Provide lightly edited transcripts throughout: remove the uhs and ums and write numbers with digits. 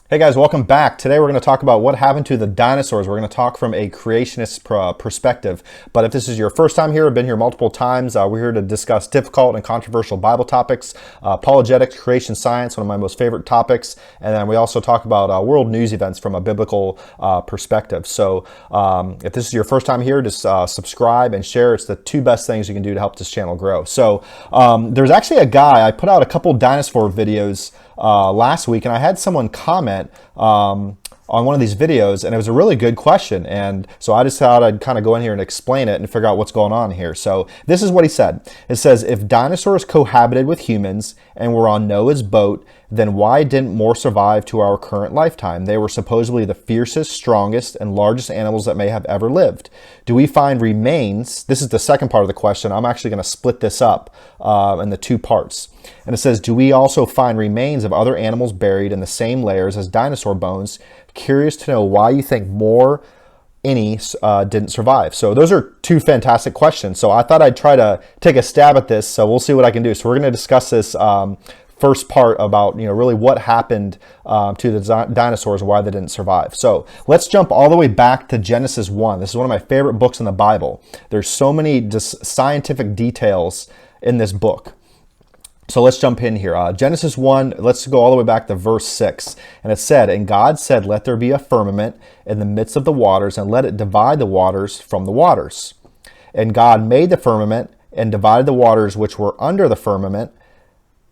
Hey guys, welcome back. Today we're going to talk about what happened to the dinosaurs. We're going to talk from a creationist perspective. But if this is your first time here, I've been here multiple times. We're here to discuss difficult and controversial Bible topics, apologetics, creation science, one of my most favorite topics. And then we also talk about world news events from a biblical perspective. So if this is your first time here, just subscribe and share. It's the two best things you can do to help this channel grow. So there's actually a guy, I put out a couple dinosaur videos last week, and I had someone comment on one of these videos, and it was a really good question. And so I just thought I'd kind of go in here and explain it and figure out what's going on here. So this is what he said. It says, if dinosaurs cohabited with humans and were on Noah's boat, then why didn't more survive to our current lifetime? They were supposedly the fiercest, strongest, and largest animals that may have ever lived. Do we find remains? This is the second part of the question. I'm actually going to split this up in the two parts. And it says, do we also find remains of other animals buried in the same layers as dinosaur bones? Curious to know why you think any didn't survive. So those are two fantastic questions. So I thought I'd try to take a stab at this. So we'll see what I can do. So we're going to discuss this first part about, really what happened to the dinosaurs and why they didn't survive. So let's jump all the way back to Genesis 1. This is one of my favorite books in the Bible. There's so many just scientific details in this book. So let's jump in here. Genesis 1, let's go all the way back to verse 6. And it said, and God said, let there be a firmament in the midst of the waters, and let it divide the waters from the waters. And God made the firmament and divided the waters which were under the firmament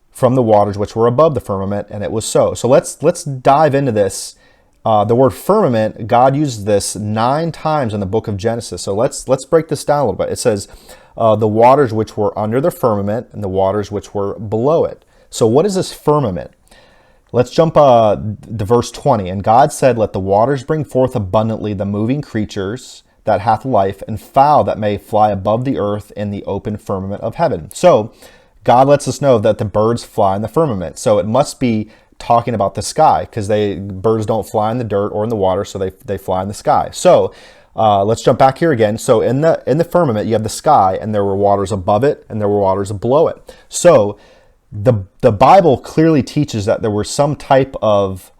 from the waters which were above the firmament, and it was so. So let's dive into this. The word firmament, God used this 9 times in the book of Genesis. So let's break this down a little bit. It says, the waters which were under the firmament and the waters which were below it. So what is this firmament? Let's jump to verse 20. And God said, let the waters bring forth abundantly the moving creatures that hath life, and fowl that may fly above the earth in the open firmament of heaven. So God lets us know that the birds fly in the firmament. So it must be talking about the sky, because birds don't fly in the dirt or in the water, so they fly in the sky. So let's jump back here again. So in the firmament, you have the sky, and there were waters above it, and there were waters below it. So the Bible clearly teaches that there was some type of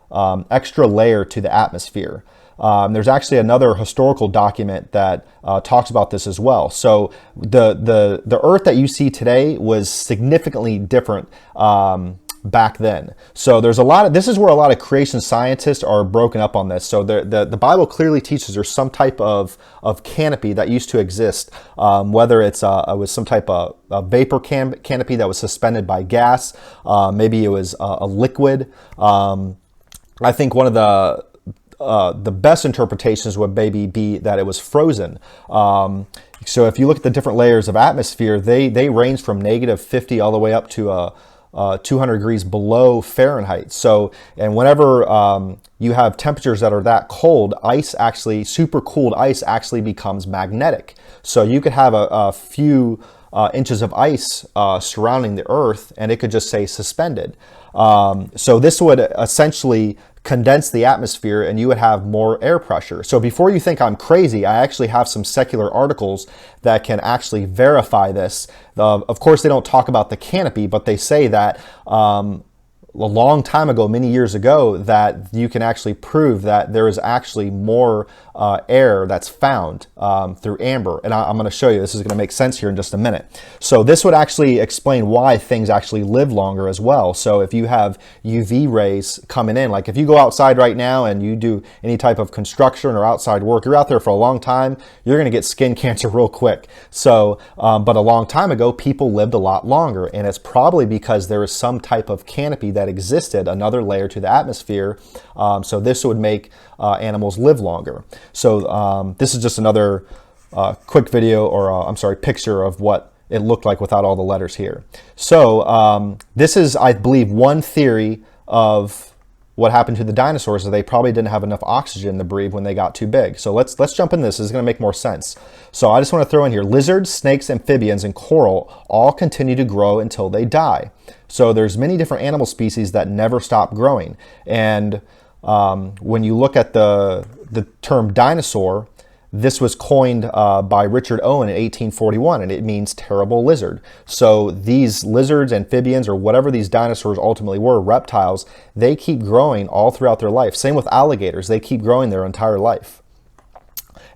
extra layer to the atmosphere. There's actually another historical document that talks about this as well. So the Earth that you see today was significantly different back then. So there's this is where a lot of creation scientists are broken up on this. So the Bible clearly teaches there's some type of canopy that used to exist, whether it was some type of vapor canopy that was suspended by gas, maybe it was a liquid. I think one of the best interpretations would maybe be that it was frozen. So if you look at the different layers of atmosphere, they range from -50 all the way up to 200 degrees below Fahrenheit. So, and whenever you have temperatures that are that cold, super cooled ice actually becomes magnetic. So you could have a few inches of ice surrounding the Earth, and it could just say suspended. So this would essentially condense the atmosphere, and you would have more air pressure. So before you think I'm crazy, I actually have some secular articles that can actually verify this. Of course, they don't talk about the canopy, but they say that a long time ago, many years ago, that you can actually prove that there is actually more air that's found through amber. And I'm going to show you, this is going to make sense here in just a minute. So this would actually explain why things actually live longer as well. So if you have UV rays coming in, like if you go outside right now and you do any type of construction or outside work, you're out there for a long time, you're going to get skin cancer real quick. So, but a long time ago, people lived a lot longer, and it's probably because there is some type of canopy that existed, another layer to the atmosphere. So this would make animals live longer. So this is just another quick video, or I'm sorry, picture of what it looked like without all the letters here. So this is, I believe, one theory of what happened to the dinosaurs, is they probably didn't have enough oxygen to breathe when they got too big. So let's jump in this. This is going to make more sense. So I just want to throw in here, lizards, snakes, amphibians, and coral all continue to grow until they die. So there's many different animal species that never stop growing. And when you look at the term dinosaur, This was coined by Richard Owen in 1841, and it means terrible lizard. So these lizards, amphibians, or whatever these dinosaurs ultimately were, reptiles, they keep growing all throughout their life. Same with alligators. They keep growing their entire life.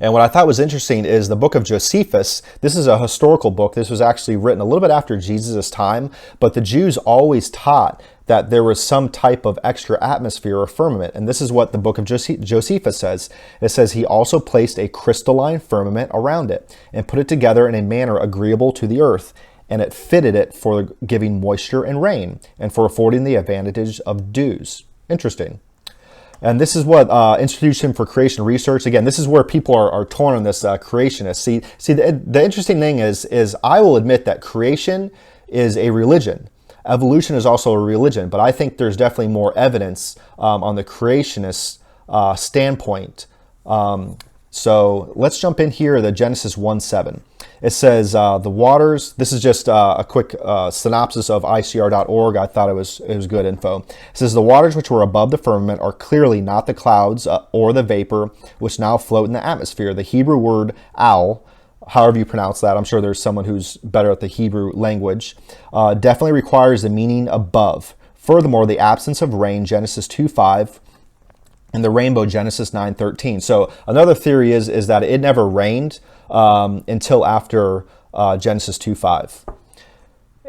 And what I thought was interesting is the book of Josephus. This is a historical book. This was actually written a little bit after Jesus' time, but the Jews always taught that there was some type of extra atmosphere or firmament. And this is what the book of Josephus says. It says, he also placed a crystalline firmament around it and put it together in a manner agreeable to the earth. And it fitted it for giving moisture and rain and for affording the advantage of dews. Interesting. And this is what Institution for Creation Research, again, this is where people are torn on this creationist. See, the interesting thing is I will admit that creation is a religion. Evolution is also a religion, but I think there's definitely more evidence on the creationist standpoint. So let's jump in here to Genesis 1:7. It says the waters, this is just a quick synopsis of ICR.org. I thought it was good info. It says the waters which were above the firmament are clearly not the clouds or the vapor which now float in the atmosphere. The Hebrew word al, however you pronounce that, I'm sure there's someone who's better at the Hebrew language, definitely requires the meaning above. Furthermore, the absence of rain, Genesis 2:5, and the rainbow, Genesis 9:13. So another theory is that it never rained until after Genesis 2:5.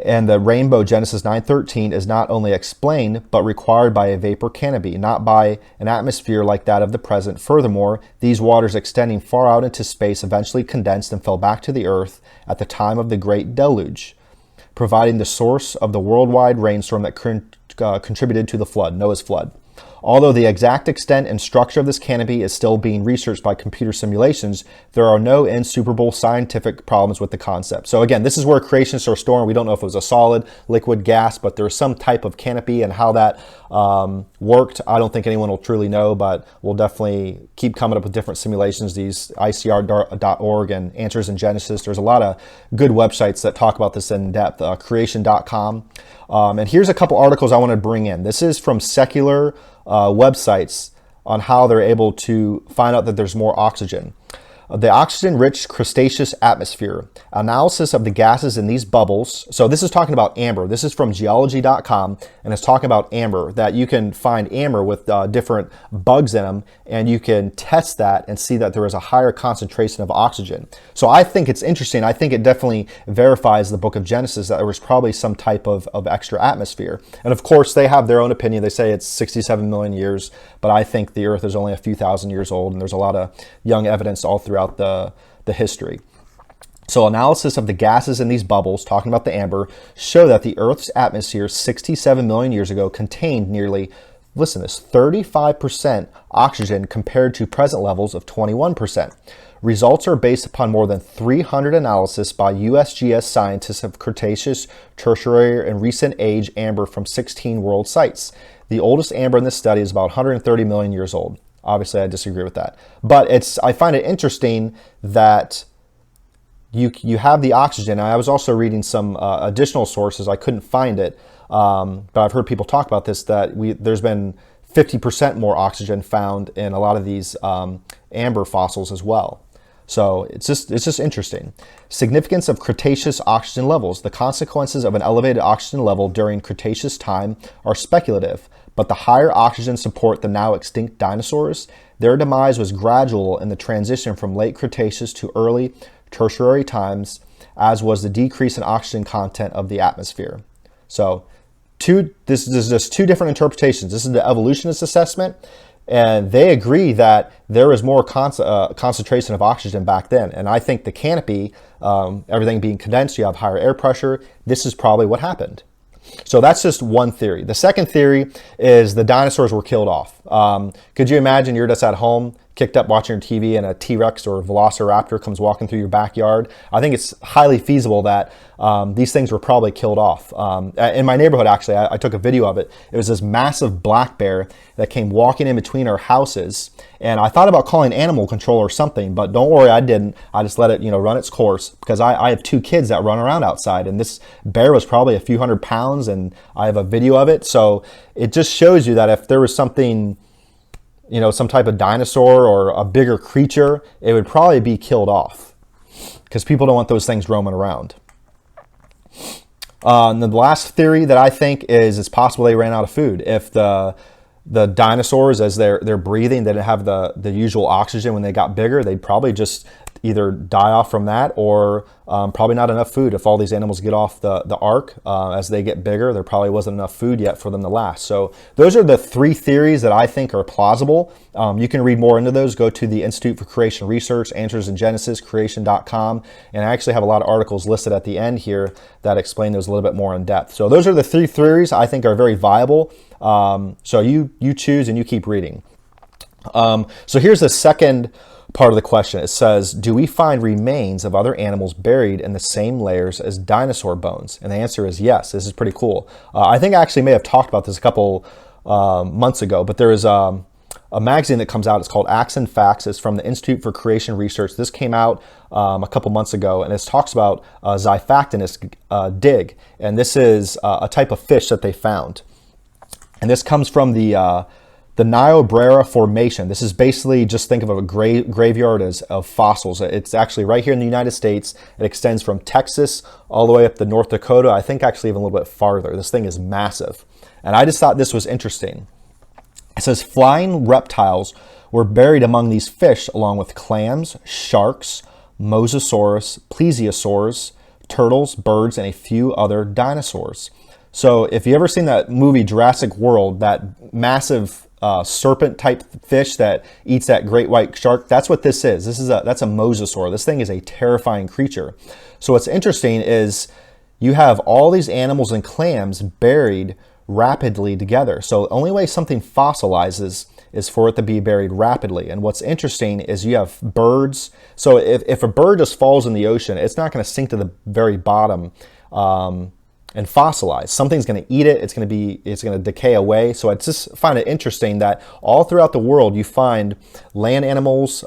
And the rainbow, Genesis 9:13, is not only explained, but required by a vapor canopy, not by an atmosphere like that of the present. Furthermore, these waters extending far out into space eventually condensed and fell back to the earth at the time of the great deluge, providing the source of the worldwide rainstorm that contributed to the flood, Noah's flood. Although the exact extent and structure of this canopy is still being researched by computer simulations, there are no insuperable scientific problems with the concept. So again, this is where creationists are storing. We don't know if it was a solid, liquid, gas, but there's some type of canopy, and how that worked, I don't think anyone will truly know, but we'll definitely keep coming up with different simulations. These ICR.org and Answers in Genesis. There's a lot of good websites that talk about this in depth, creation.com. And here's a couple articles I want to bring in. This is from secular websites on how they're able to find out that there's more oxygen. The oxygen-rich crustaceous atmosphere. Analysis of the gases in these bubbles. So this is talking about amber. This is from geology.com, and it's talking about amber, that you can find amber with different bugs in them, and you can test that and see that there is a higher concentration of oxygen. So I think it's interesting. I think it definitely verifies the book of Genesis that there was probably some type of extra atmosphere. And of course, they have their own opinion. They say it's 67 million years, but I think the Earth is only a few thousand years old, and there's a lot of young evidence all throughout the history. So analysis of the gases in these bubbles, talking about the amber, show that the Earth's atmosphere 67 million years ago contained nearly, listen to this, 35% oxygen compared to present levels of 21%. Results are based upon more than 300 analysis by USGS scientists of Cretaceous, Tertiary, and recent age amber from 16 world sites. The oldest amber in this study is about 130 million years old. Obviously, I disagree with that. But I find it interesting that you have the oxygen. I was also reading some additional sources. I couldn't find it, but I've heard people talk about this, that there's been 50% more oxygen found in a lot of these amber fossils as well. So it's just interesting. Significance of Cretaceous oxygen levels. The consequences of an elevated oxygen level during Cretaceous time are speculative, but the higher oxygen support the now extinct dinosaurs. Their demise was gradual in the transition from late Cretaceous to early Tertiary times, as was the decrease in oxygen content of the atmosphere. So this is just two different interpretations. This is the evolutionist assessment, and they agree that there is more concentration of oxygen back then. And I think the canopy, everything being condensed, you have higher air pressure. This is probably what happened. So that's just one theory. The second theory is the dinosaurs were killed off. Could you imagine you're just at home, kicked up watching your TV, and a T-Rex or a Velociraptor comes walking through your backyard? I think it's highly feasible that these things were probably killed off. In my neighborhood, actually, I took a video of it. It was this massive black bear that came walking in between our houses, and I thought about calling animal control or something, but don't worry, I didn't. I just let it, run its course, because I have two kids that run around outside, and this bear was probably a few hundred pounds, and I have a video of it. So it just shows you that if there was something some type of dinosaur or a bigger creature, it would probably be killed off because people don't want those things roaming around. And the last theory that I think is it's possible they ran out of food. If the dinosaurs, as they're breathing, they didn't have the usual oxygen when they got bigger, they'd probably just either die off from that, or probably not enough food. If all these animals get off the ark as they get bigger, there probably wasn't enough food yet for them to last. So those are the three theories that I think are plausible. You can read more into those. Go to the Institute for Creation Research, Answers in Genesis, creation.com. And I actually have a lot of articles listed at the end here that explain those a little bit more in depth. So those are the three theories I think are very viable. So you choose and you keep reading. So here's the second part of the question. It says, do we find remains of other animals buried in the same layers as dinosaur bones? And the answer is yes. This is pretty cool. I think I actually may have talked about this a couple months ago, but there is a magazine that comes out. It's called Acts and Facts. It's from the Institute for Creation Research. This came out a couple months ago, and it talks about Xiphactinus dig. And this is a type of fish that they found. And this comes from the Niobrara Formation. This is basically, just think of a graveyard of fossils. It's actually right here in the United States. It extends from Texas all the way up to North Dakota. I think actually even a little bit farther. This thing is massive. And I just thought this was interesting. It says flying reptiles were buried among these fish along with clams, sharks, mosasaurs, plesiosaurs, turtles, birds, and a few other dinosaurs. So if you ever seen that movie Jurassic World, that massive serpent type fish that eats that great white shark, that's what this is. That's a mosasaur. This thing is a terrifying creature. So what's interesting is you have all these animals and clams buried rapidly together. So the only way something fossilizes is for it to be buried rapidly. And what's interesting is you have birds. So if a bird just falls in the ocean, it's not going to sink to the very bottom and fossilize. Something's going to eat it. It's going to decay away. So I just find it interesting that all throughout the world you find land animals,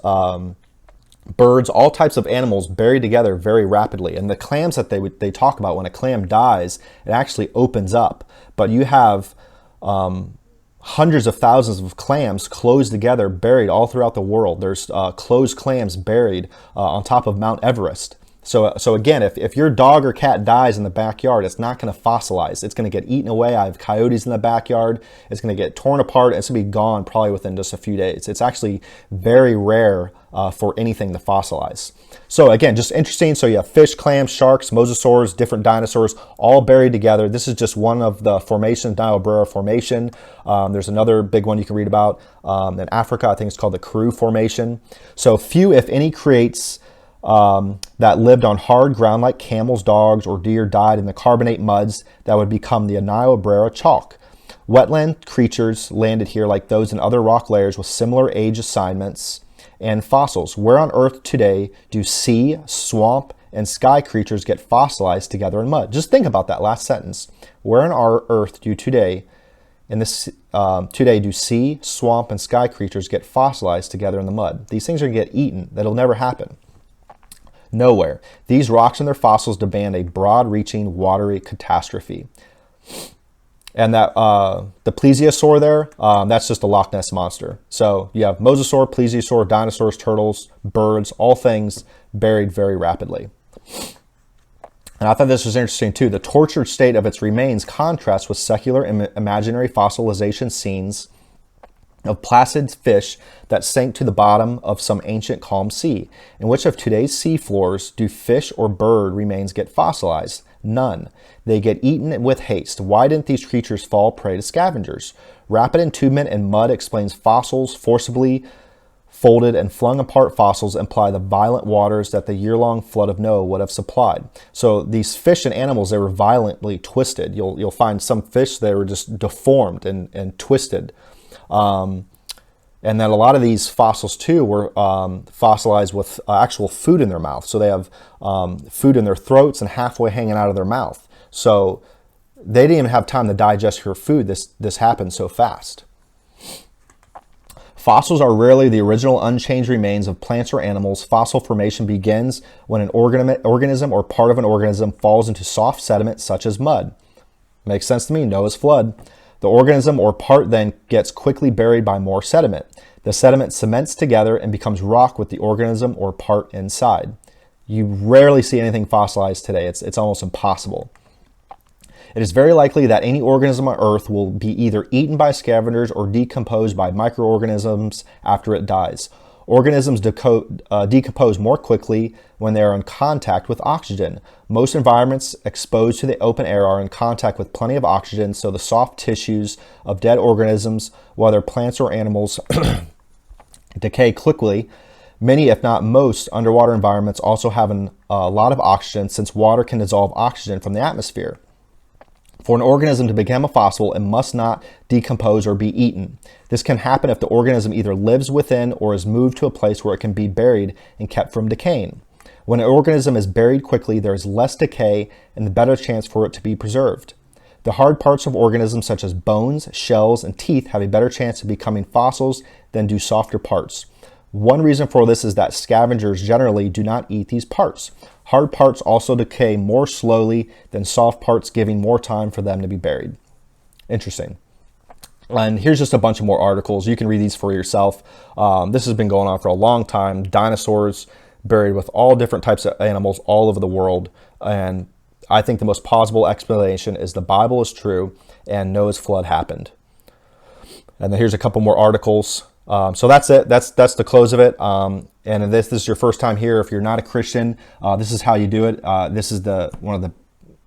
birds, all types of animals buried together very rapidly. And the clams that they talk about, when a clam dies, it actually opens up. But you have hundreds of thousands of clams closed together, buried all throughout the world. There's closed clams buried on top of Mount Everest. So again, if your dog or cat dies in the backyard, it's not going to fossilize. It's going to get eaten away. I have coyotes in the backyard. It's going to get torn apart. And it's going to be gone probably within just a few days. It's actually very rare for anything to fossilize. So again, just interesting. So you have fish, clams, sharks, mosasaurs, different dinosaurs, all buried together. This is just one of the formations, Niobrara Formation. There's another big one you can read about in Africa. I think it's called the Karoo Formation. So few, if any, creates that lived on hard ground like camels, dogs, or deer died in the carbonate muds that would become the Niobrara chalk. Wetland creatures landed here like those in other rock layers with similar age assignments and fossils. Where on earth today do sea, swamp, and sky creatures get fossilized together in mud? Just think about that last sentence. Where on our earth do today do sea, swamp, and sky creatures get fossilized together in the mud? These things are going to get eaten. That'll never happen. Nowhere. These rocks and their fossils demand a broad-reaching watery catastrophe. And that the plesiosaur there, that's just a Loch Ness monster. So you have mosasaur, plesiosaur, dinosaurs, turtles, birds, all things buried very rapidly. And I thought this was interesting too. The tortured state of its remains contrasts with secular imaginary fossilization scenes of placid fish that sank to the bottom of some ancient calm sea. In which of today's sea floors do fish or bird remains get fossilized? None. They get eaten with haste. Why didn't these creatures fall prey to scavengers? Rapid entombment in mud explains fossils. Forcibly folded and flung apart fossils imply the violent waters that the year-long flood of Noah would have supplied. So these fish and animals, they were violently twisted. You'll find some fish that were just deformed and twisted. And then a lot of these fossils too were fossilized with actual food in their mouth. So they have food in their throats and halfway hanging out of their mouth. So they didn't even have time to digest your food. This happened so fast. Fossils are rarely the original unchanged remains of plants or animals. Fossil formation begins when an organism or part of an organism falls into soft sediment such as mud. Makes sense to me. Noah's flood. The organism or part then gets quickly buried by more sediment. The sediment cements together and becomes rock with the organism or part inside. You rarely see anything fossilized today. It's almost impossible. It is very likely that any organism on Earth will be either eaten by scavengers or decomposed by microorganisms after it dies. Organisms decompose more quickly when they are in contact with oxygen. Most environments exposed to the open air are in contact with plenty of oxygen, so the soft tissues of dead organisms, whether plants or animals, decay quickly. Many, if not most, underwater environments also have a lot of oxygen, since water can dissolve oxygen from the atmosphere. For an organism to become a fossil, it must not decompose or be eaten. This can happen if the organism either lives within or is moved to a place where it can be buried and kept from decaying. When an organism is buried quickly, there is less decay and the better chance for it to be preserved. The hard parts of organisms such as bones, shells, and teeth have a better chance of becoming fossils than do softer parts. One reason for this is that scavengers generally do not eat these parts. Hard parts also decay more slowly than soft parts, giving more time for them to be buried. Interesting. And here's just a bunch of more articles. You can read these for yourself. This has been going on for a long time. Dinosaurs buried with all different types of animals all over the world. And I think the most plausible explanation is the Bible is true and Noah's flood happened. And then here's a couple more articles. So that's it. That's the close of it. And if this is your first time here, if you're not a Christian, this is how you do it. This is one of the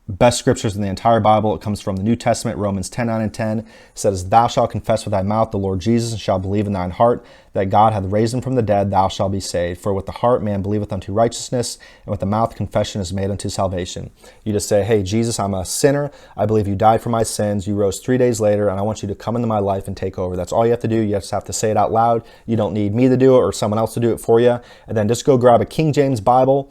best scriptures in the entire Bible. It comes from the New Testament, Romans 10:9 and 10. It says, "Thou shalt confess with thy mouth the Lord Jesus, and shalt believe in thine heart that God hath raised him from the dead, thou shalt be saved. For with the heart man believeth unto righteousness, and with the mouth confession is made unto salvation." You just say, "Hey, Jesus, I'm a sinner. I believe you died for my sins. You rose 3 days later, and I want you to come into my life and take over." That's all you have to do. You just have to say it out loud. You don't need me to do it or someone else to do it for you. And then just go grab a King James Bible,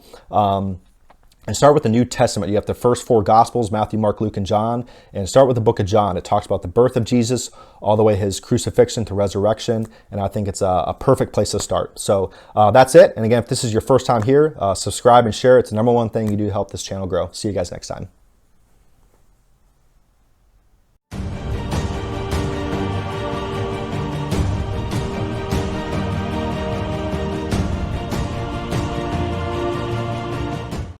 and start with the New Testament. You have the first 4 Gospels, Matthew, Mark, Luke, and John. And start with the book of John. It talks about the birth of Jesus, all the way his crucifixion to resurrection. And I think it's a perfect place to start. So that's it. And again, if this is your first time here, subscribe and share. It's the #1 thing you do to help this channel grow. See you guys next time.